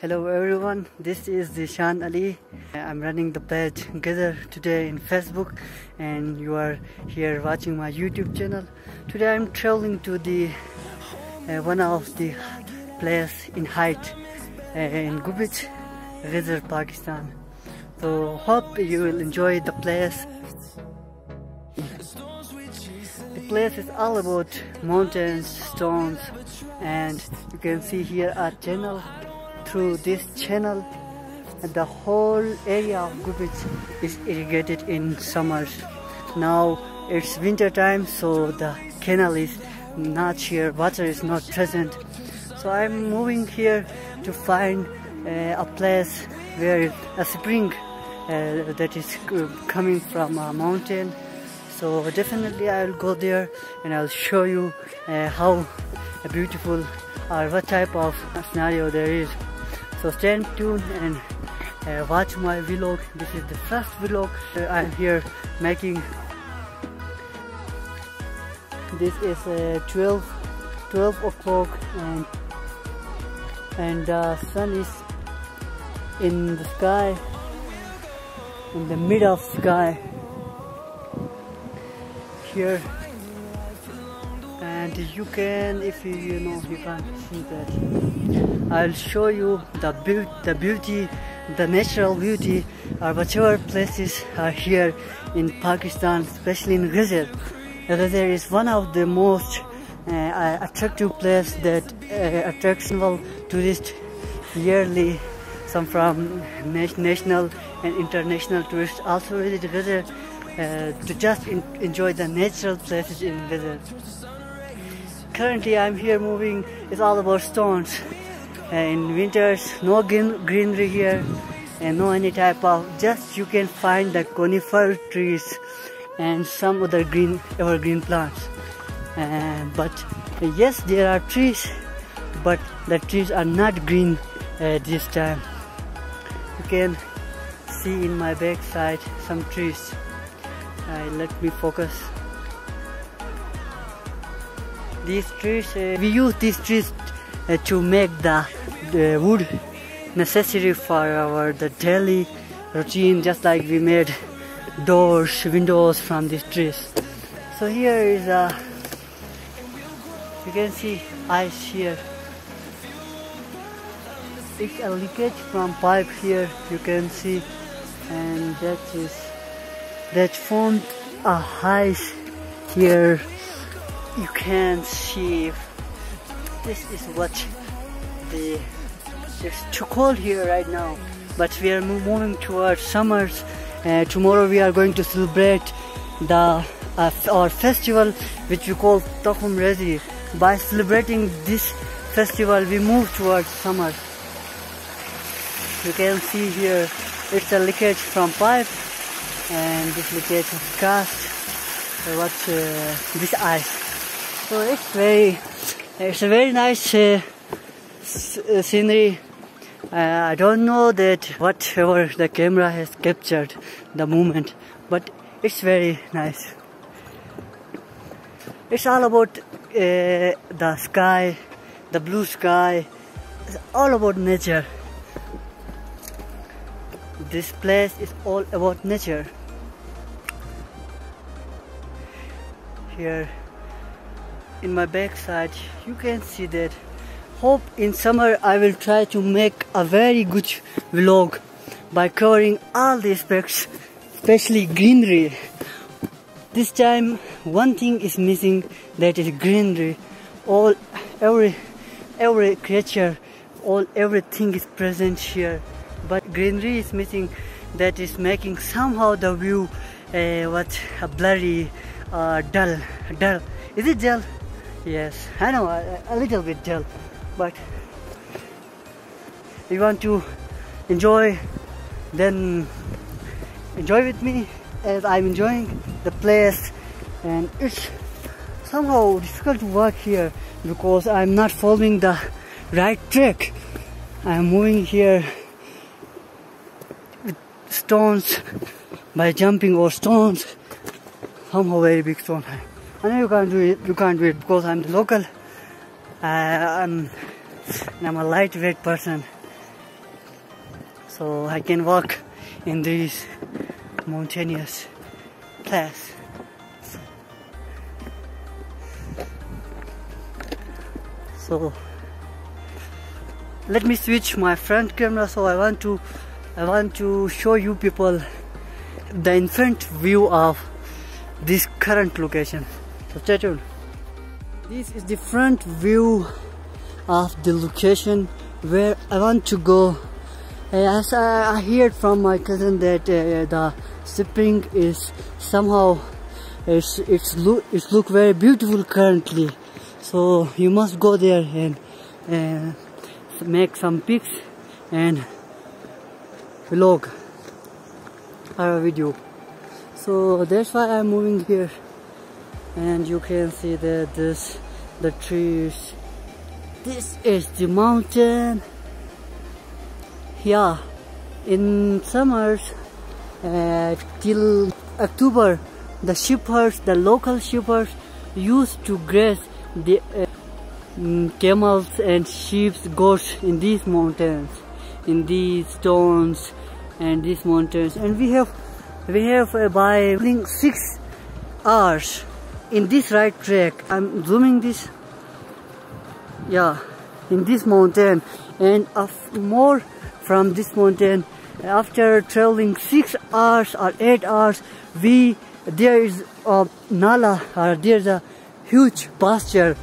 Hello everyone, this is Zishan Ali. I'm running the page Ghizer today in Facebook, and you are here watching my YouTube channel. Today I'm traveling to the one of the place in height in Gupis, Ghizer, Pakistan. So hope you will enjoy the place. The place is all about mountains, stones, and you can see here a channel. Through this channel, the whole area of Gupis is irrigated in summers. Now it's winter time, so the canal is not here, water is not present. So I'm moving here to find a place where a spring that is coming from a mountain. So definitely I'll go there and I'll show you how beautiful or what type of scenario there is. So stay tuned and watch my vlog. This is the first vlog I'm here making. This is 12 o'clock and the sun is in the sky, in the mid of sky here. And you can, if you know, you can't see that. I'll show you the beauty, the natural beauty, or whichever places are here in Pakistan, especially in Ghizer. Ghizer is one of the most attractive places that attracts tourists yearly. Some from national and international tourists also visit Ghizer to just enjoy the natural places in Ghizer. Currently I'm here moving, it's all about stones. In winters, no greenery here and no any type of, just you can find the conifer trees and some other evergreen plants. But yes, there are trees, but the trees are not green this time. You can see in my back side some trees. Let me focus. These trees, we use these trees to make the wood necessary for our daily routine, just like we made doors, windows from these trees. So here is you can see ice here. It's a leakage from pipe here, you can see, and that formed a ice here. You can see this is what it's too cold here right now, but we are moving towards summers. Tomorrow we are going to celebrate our festival, which we call Tokhum Rezi. By celebrating this festival, we move towards summer. You can see here it's a leakage from pipe, and this leakage is cast this ice. So it's a very nice scenery. I don't know that whatever the camera has captured the moment, but it's very nice. It's all about the sky, the blue sky. It's all about nature. This place is all about nature. Here in my backside you can see that. Hope in summer I will try to make a very good vlog by covering all the aspects, especially greenery. This time one thing is missing, that is greenery. Every creature, everything is present here, but greenery is missing. That is making somehow the view blurry, dull. Is it dull? Yes, I know, a little bit dull, but if you want to enjoy, then enjoy with me as I'm enjoying the place. And it's somehow difficult to walk here because I'm not following the right track. I'm moving here with stones, by jumping over stones, somehow very big stones. I know you can't do it because I'm the local. I'm a lightweight person. so I can walk in these mountainous place. So let me switch my front camera, so I want to show you people the in front view of this current location. So stay tuned. This is the front view of the location where I want to go. As I heard from my cousin that the spring is somehow it's look very beautiful currently. So you must go there and make some pics and vlog our video. So that's why I'm moving here, and you can see that the trees. This is the mountain. Yeah, in summers till October, the local shepherds used to graze the camels and sheep, goats in these mountains, in these stones and these mountains. And we have by 6 hours in this right track. I'm zooming this. Yeah, in this mountain, and more from this mountain. After traveling 6 hours or 8 hours, there is a nala, or there's a huge pasture.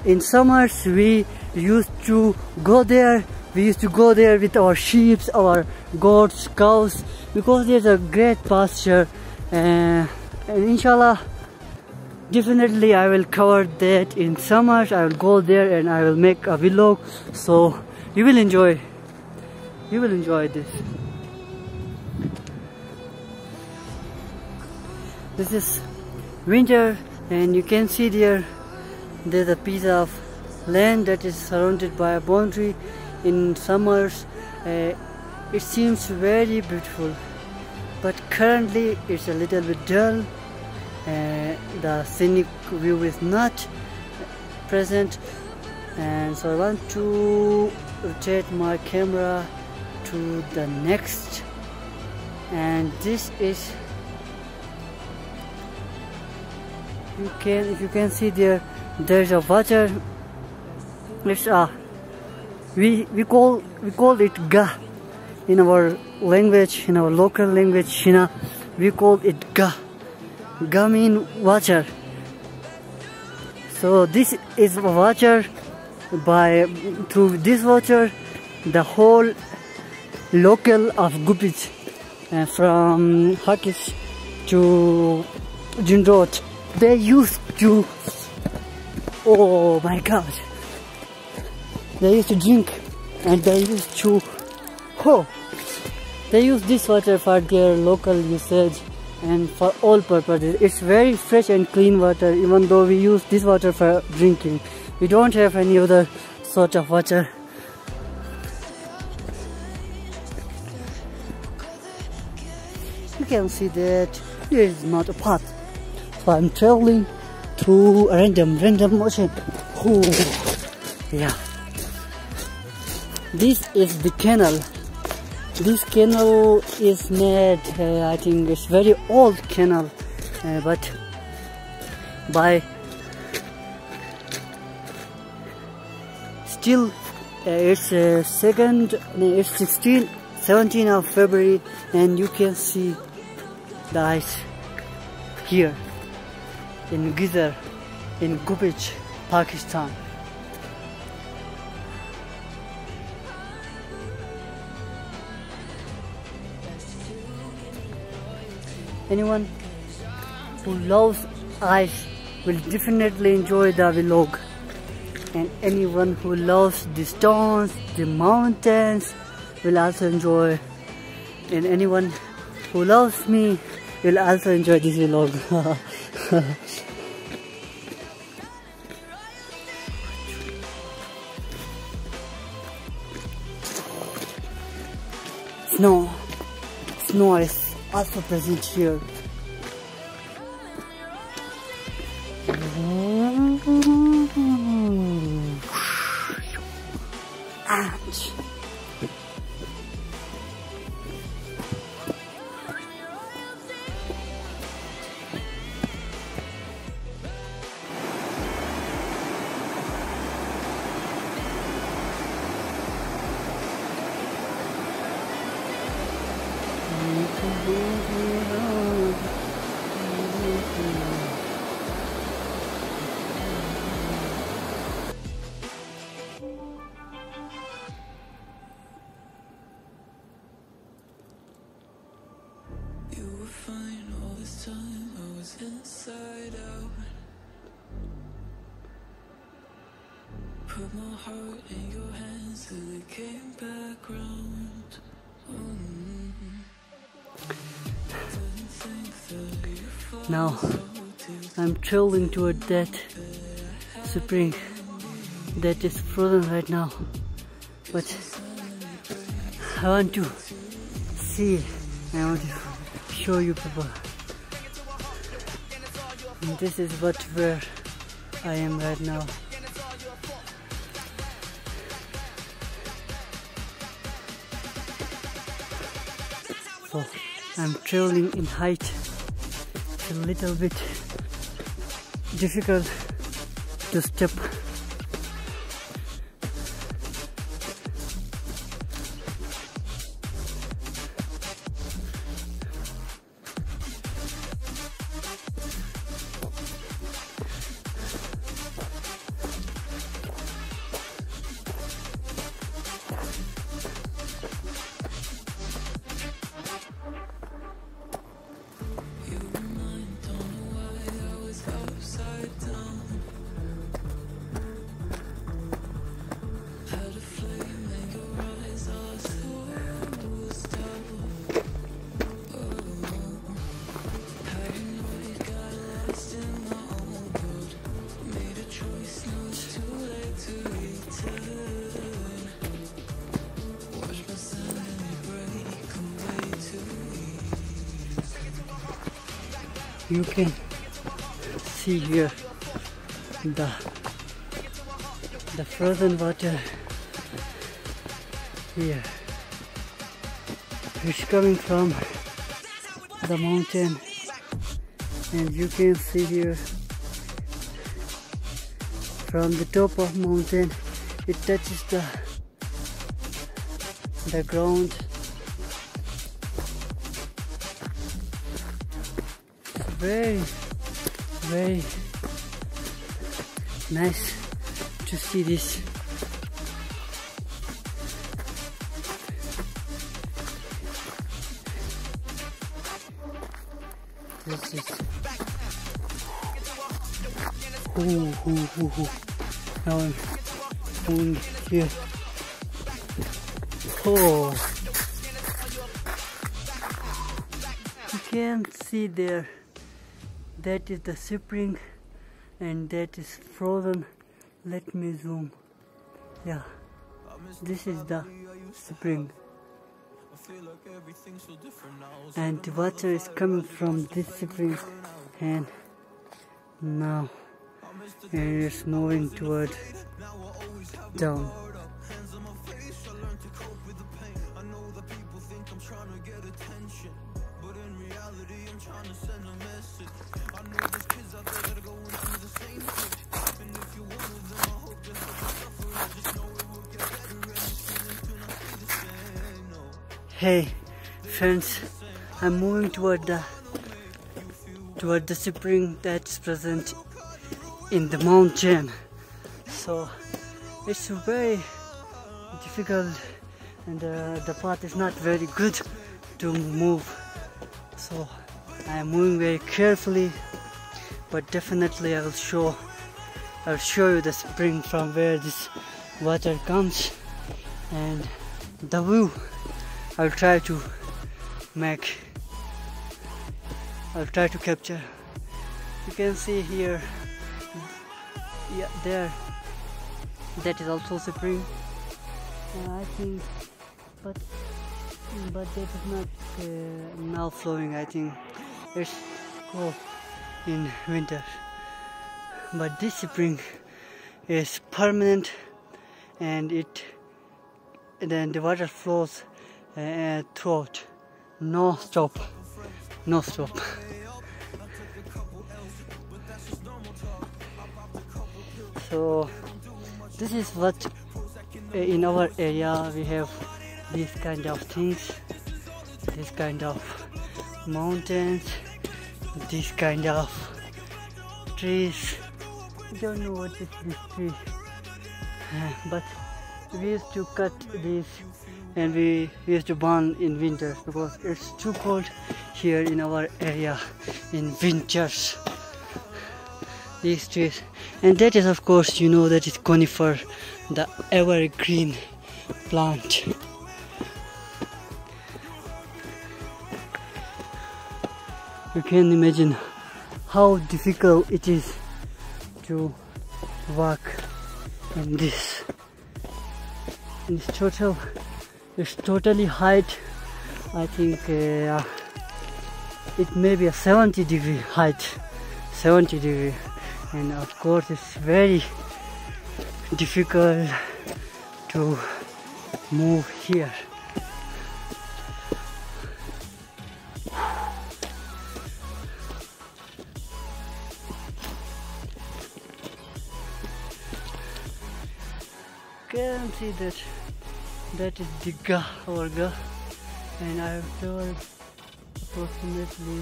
In summers we used to go there. We used to go there with our sheep, our goats, cows, because there's a great pasture. And inshallah, definitely I will cover that in summers. I will go there and I will make a vlog, so you will enjoy this. This is winter, and you can see there's a piece of land that is surrounded by a boundary. In summers it seems very beautiful, but currently it's a little bit dull. The scenic view is not present, and so I want to rotate my camera to the next, and this is, if you can see there's a water. It's we call it ga in our language, in our local language, Shina. We call it ga. Ga mean water. So this is water. Through this water, the whole local of Gupis, from Hakish to Jindrot, they used to, oh my god, they used to drink, and they used to, they use this water for their local usage and for all purposes. It's very fresh and clean water, even though we use this water for drinking. We don't have any other sort of water. You can see that there is not a path, so I'm traveling through a random ocean. Yeah, this is the canal. This canal is made, I think it's very old canal, but still it's 17th of February, and you can see the ice here in Ghizer, in Gupis, Pakistan. Anyone who loves ice will definitely enjoy the vlog, and anyone who loves the stones, the mountains will also enjoy, and anyone who loves me will also enjoy this vlog. Snow is also present here. Now I'm traveling toward that spring that is frozen right now, but I want to see, I want to show you people. And this is where I am right now. So I'm traveling in height. It's a little bit difficult to step. You can see here the frozen water here. It's coming from the mountain, and you can see here from the top of mountain it touches the ground. Very, very nice to see this. This is now I'm going here. Oh, you can see there. That is the spring and that is frozen. Let me zoom. Yeah, this is the spring. And the water is coming from this spring, and now it's moving toward down. Hey friends, I'm moving toward the spring that's present in the mountain. So it's very difficult, and the path is not very good to move. So I am moving very carefully, but definitely I'll show you the spring from where this water comes, and the view I'll try to capture. You can see here, yeah, there, that is also spring. I think, but that is not now flowing. I think it's cold in winter, but this spring is permanent, and then the water flows throughout, no stop. So this is what in our area we have, these kind of things, this kind of mountains, this kind of trees. I don't know what is this tree, but we used to cut these and we used to burn in winter because it's too cold here in our area in winters. these trees. And that is, of course, you know, that is conifer, the evergreen plant. You can imagine how difficult it is to walk in this. And it's totally height. I think it may be a 70-degree height, 70 degree, and of course it's very difficult to move here. Can see that is Digga or Ga, and I have traveled approximately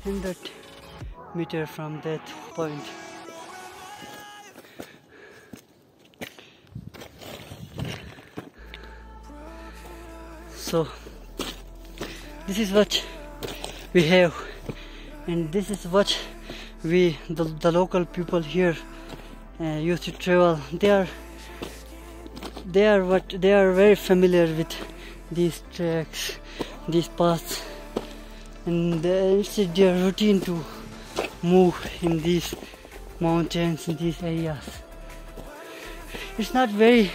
100 meters from that point. So this is what we have, and this is what we the local people here used to travel. They are very familiar with these tracks, these paths, and it's their routine to move in these mountains, in these areas. It's not very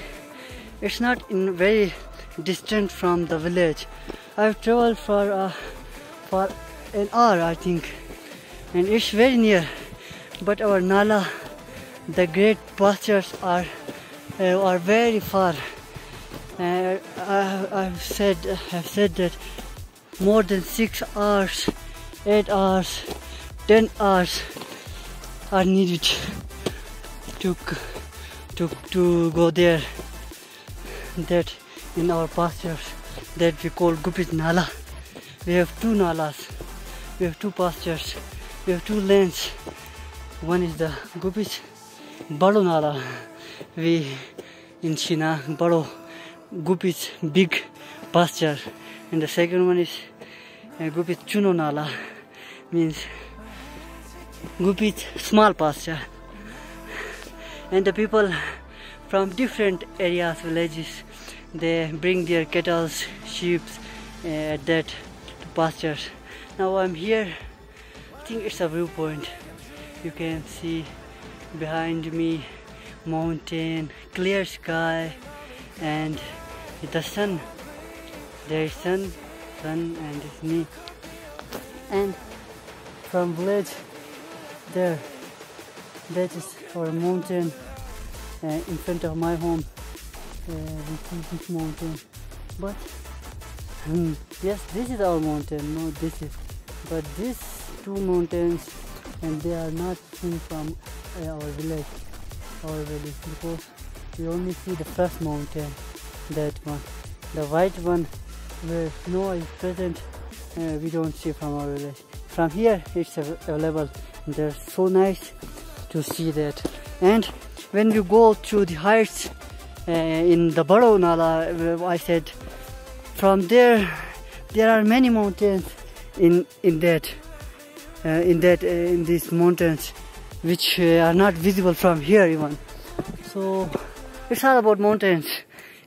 distant from the village. I've traveled for an hour, I think, and it's very near. But our Nala, the great pastures are very far. I've said that more than 6 hours, 8 hours, 10 hours are needed to go there. That in our pastures that we call Gupis Nala. We have 2 nalas, we have 2 pastures, we have 2 lanes. One is the Gupis Bado Nala. We in China Bado Gupis big pasture, and the second one is Gupis Chuno Nala, means Gupis small pasture. And the people from different areas, villages, they bring their cattle, sheep at that pastures. Now I'm here. I think it's a viewpoint. You can see behind me mountain, clear sky, and the sun. There is sun, and it's me. And from village there, that is our mountain. In front of my home, we see this mountain. But yes, this is our mountain. No, this is. But these 2 mountains, and they are not seen from our village, because we only see the first mountain, that one. The white one, where snow is present, we don't see from our village. From here, it's available. They're so nice to see that. And when you go to the heights in the Bado Nala, I said, from there are many mountains in these mountains, which are not visible from here even. So it's all about mountains.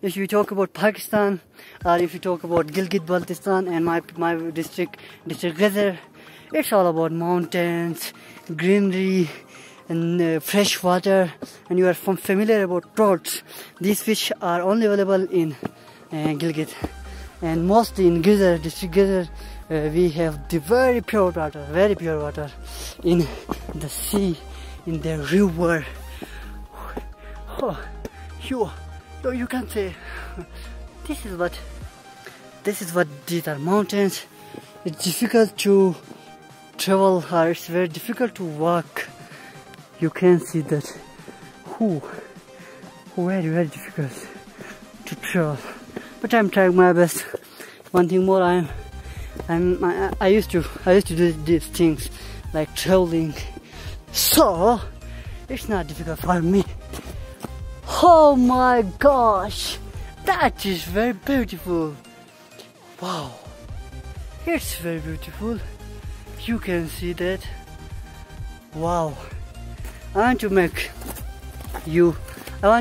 If you talk about Pakistan, or if you talk about Gilgit-Baltistan and my district Ghizer, it's all about mountains, greenery, and fresh water. And you are familiar about trouts. These fish are only available in Gilgit, and mostly in Ghizer, district Ghizer. We have the very pure water in the sea, in the river. Oh, you can say this is what these are mountains. It's difficult to travel here. It's very difficult to walk. You can see that. Very difficult to travel. But I'm trying my best. One thing more, I used to do these things like traveling, so it's not difficult for me. Oh my gosh, that is very beautiful. Wow, it's very beautiful. You can see that. Wow, I want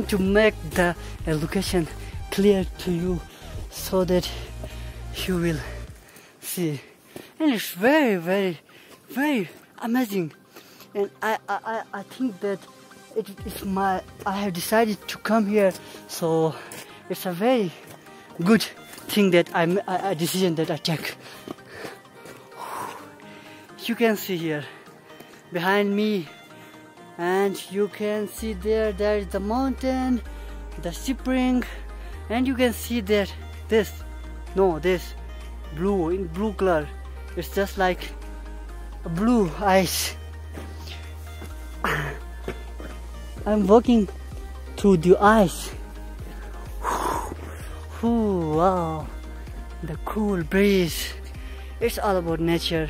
to make the location clear to you so that you will see. And it's very, very, very amazing. And I think that I have decided to come here, so it's a very good thing that a decision that I take. You can see here behind me, and you can see there is the mountain, the spring, and you can see that this blue in blue color. It's just like a blue ice. I'm walking through the ice. Ooh, wow, the cool breeze. It's all about nature.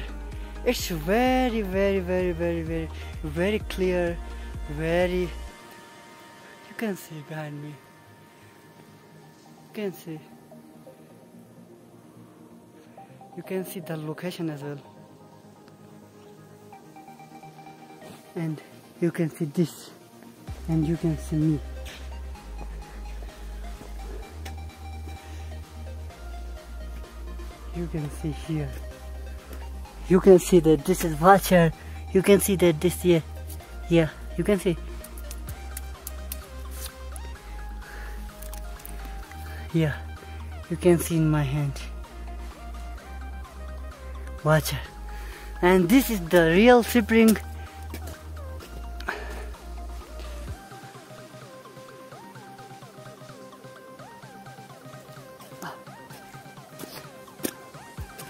It's very, very, very, very, very, very clear. Very. You can see behind me. You can see. You can see the location as well. And you can see this. And you can see me. You can see here. You can see that this is water. You can see that this here. Yeah, you can see. Yeah, you can see in my hand. Water. And this is the real spring.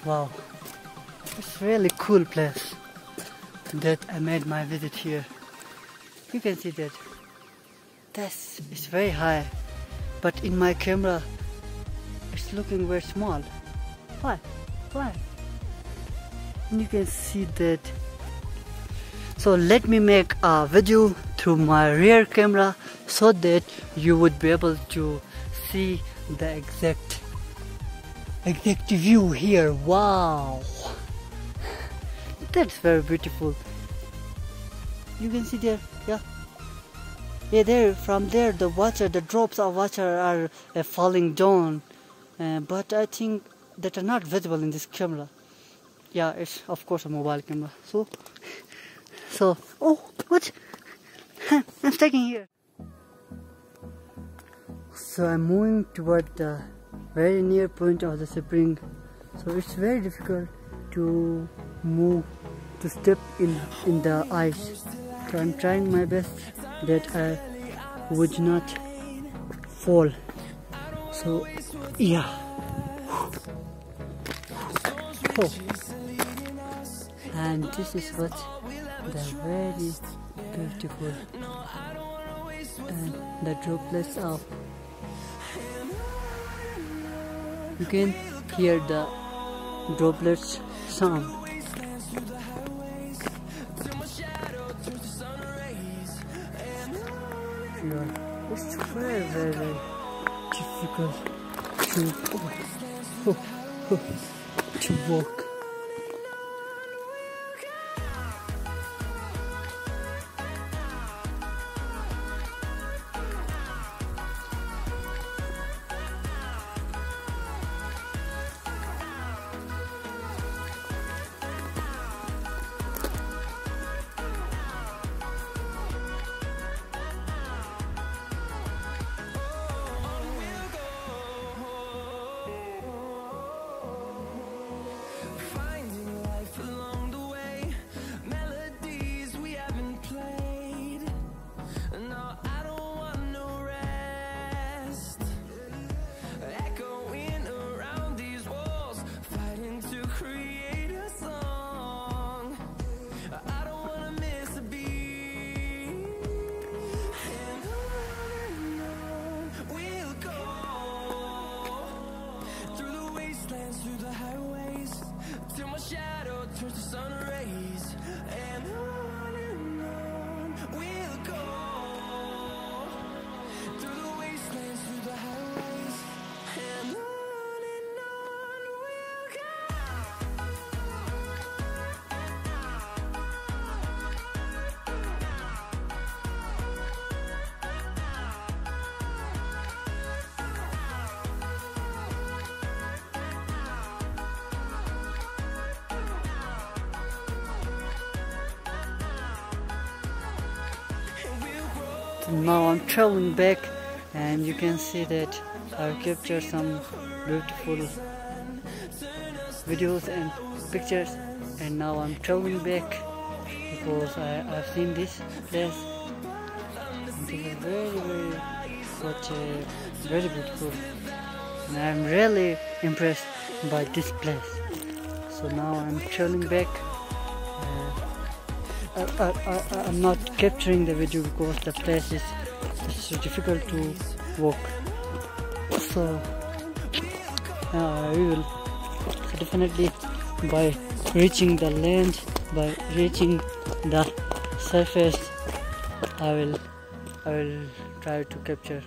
Wow, it's really cool place that I made my visit here. You can see that it's very high, but in my camera it's looking very small. Why? And you can see that. So let me make a video through my rear camera so that you would be able to see the exact view here. Wow, that's very beautiful. You can see there. Yeah, there, from there the drops of water are falling down, but I think that are not visible in this camera. Yeah, it's of course a mobile camera. So oh, what? I'm stucking here. So I'm moving toward the very near point of the spring, so it's very difficult to step in the ice. So I'm trying my best that I would not fall. So yeah. Oh. And this is what the very beautiful and the droplets of. You can hear the droplets sound. Yeah, it's very, very difficult to walk. Now I'm traveling back, and you can see that I've captured some beautiful videos and pictures, and now I'm traveling back because I've seen this place. This is very beautiful, and I'm really impressed by this place. So now I'm traveling back. I'm not capturing the video because the place is difficult to walk. So we will definitely, by reaching the land, by reaching the surface, I will try to capture